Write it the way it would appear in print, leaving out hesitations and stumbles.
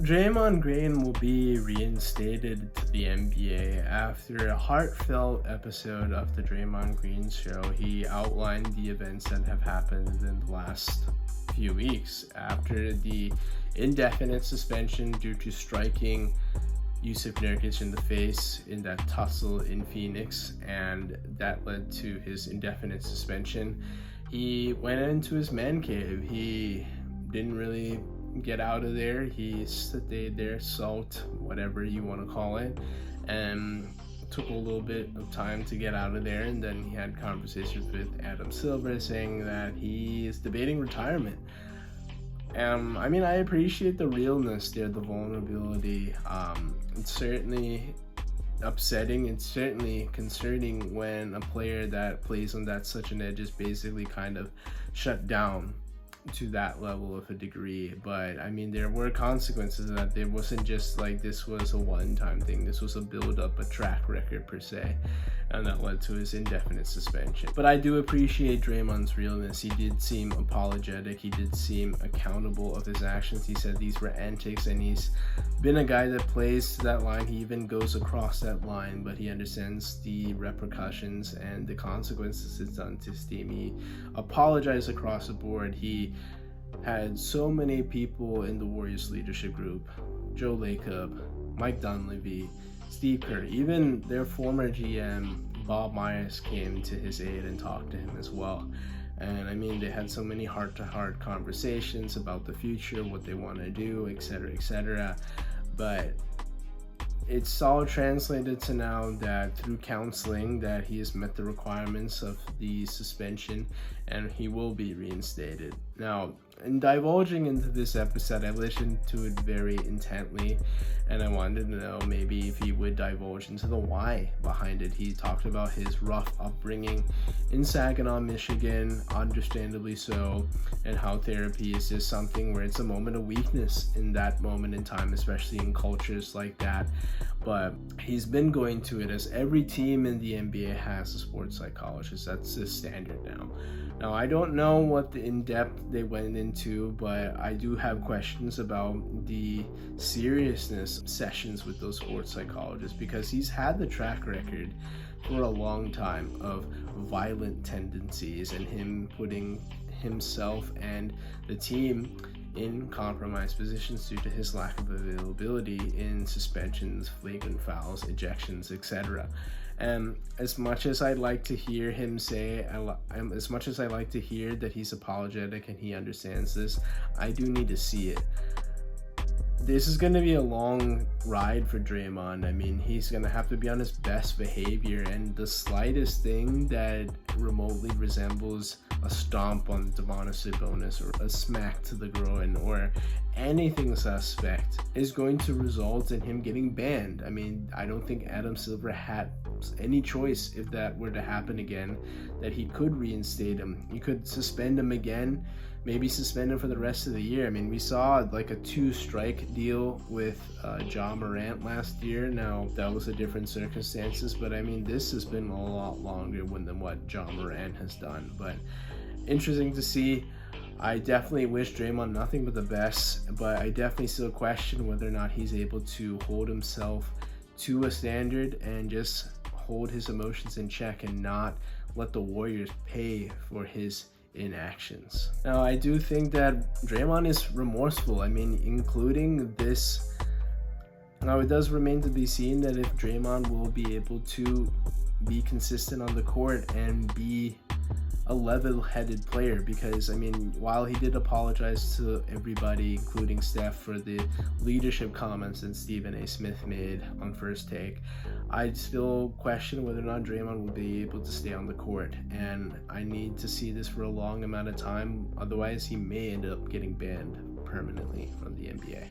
Draymond Green will be reinstated to the NBA after a heartfelt episode of the Draymond Green show. He outlined the events that have happened in the last few weeks after the indefinite suspension due to striking Yusuf Nurkic in the face in that tussle in Phoenix, and that led to his indefinite suspension. He went into his man cave. He didn't really get out of there. He stayed there, sulked, whatever you want to call it, and took a little bit of time to get out of there. And then he had conversations with Adam Silver saying that he is debating retirement. I mean, I appreciate the realness there, the vulnerability. It's certainly upsetting. It's certainly concerning when a player that plays on that such an edge is basically kind of shut down to that level of a degree. But I mean, there were consequences of that. There wasn't just like this was a one-time thing. This was a build-up, a track record per se, and that led to his indefinite suspension. But I do appreciate Draymond's realness. He did seem apologetic. He did seem accountable of his actions. He said these were antics, and he's been a guy that plays to that line. He even goes across that line, but he understands the repercussions and the consequences it's done to his team. He apologized across the board. He had so many people in the Warriors leadership group: Joe Lacob, Mike Dunleavy, Steve Kerr, even their former GM Bob Myers came to his aid and talked to him as well. And I mean, they had so many heart-to-heart conversations about the future, what they want to do, etc., etc. But it's all translated to now that through counseling that he has met the requirements of the suspension and he will be reinstated. Now, in divulging into this episode, I listened to it very intently, and I wanted to know maybe if he would divulge into the why behind it. He talked about his rough upbringing in Saginaw, Michigan, understandably so, and how therapy is just something where it's a moment of weakness in that moment in time, especially in cultures like that. But he's been going to it, as every team in the NBA has a sports psychologist. That's the standard now. Now, I don't know what the in-depth they went into, but I do have questions about the seriousness sessions with those sports psychologists, because he's had the track record for a long time of violent tendencies and him putting himself and the team in compromised positions due to his lack of availability in suspensions, flagrant fouls, ejections, etc. And as much as I'd like to hear him say, as much as I like to hear that he's apologetic and he understands this, I do need to see it. This is going to be a long ride for Draymond. I mean, he's going to have to be on his best behavior, and the slightest thing that remotely resembles a stomp on Domantas Sabonis or a smack to the groin or anything suspect is going to result in him getting banned. I mean, I don't think Adam Silver had any choice if that were to happen again, that he could reinstate him. You could suspend him again, maybe suspend him for the rest of the year. I mean, we saw like a 2-strike deal with Ja Morant last year. Now, that was a different circumstances, but I mean, this has been a lot longer than what Ja Morant has done. But interesting to see. I definitely wish Draymond nothing but the best, but I definitely still question whether or not he's able to hold himself to a standard and just hold his emotions in check and not let the Warriors pay for his inactions. Now, I do think that Draymond is remorseful. I mean, including this. Now, it does remain to be seen that if Draymond will be able to be consistent on the court and be a level-headed player, because I mean, while he did apologize to everybody, including Steph, for the leadership comments that Stephen A. Smith made on First Take, I still question whether or not Draymond will be able to stay on the court, and I need to see this for a long amount of time. Otherwise, he may end up getting banned permanently from the NBA.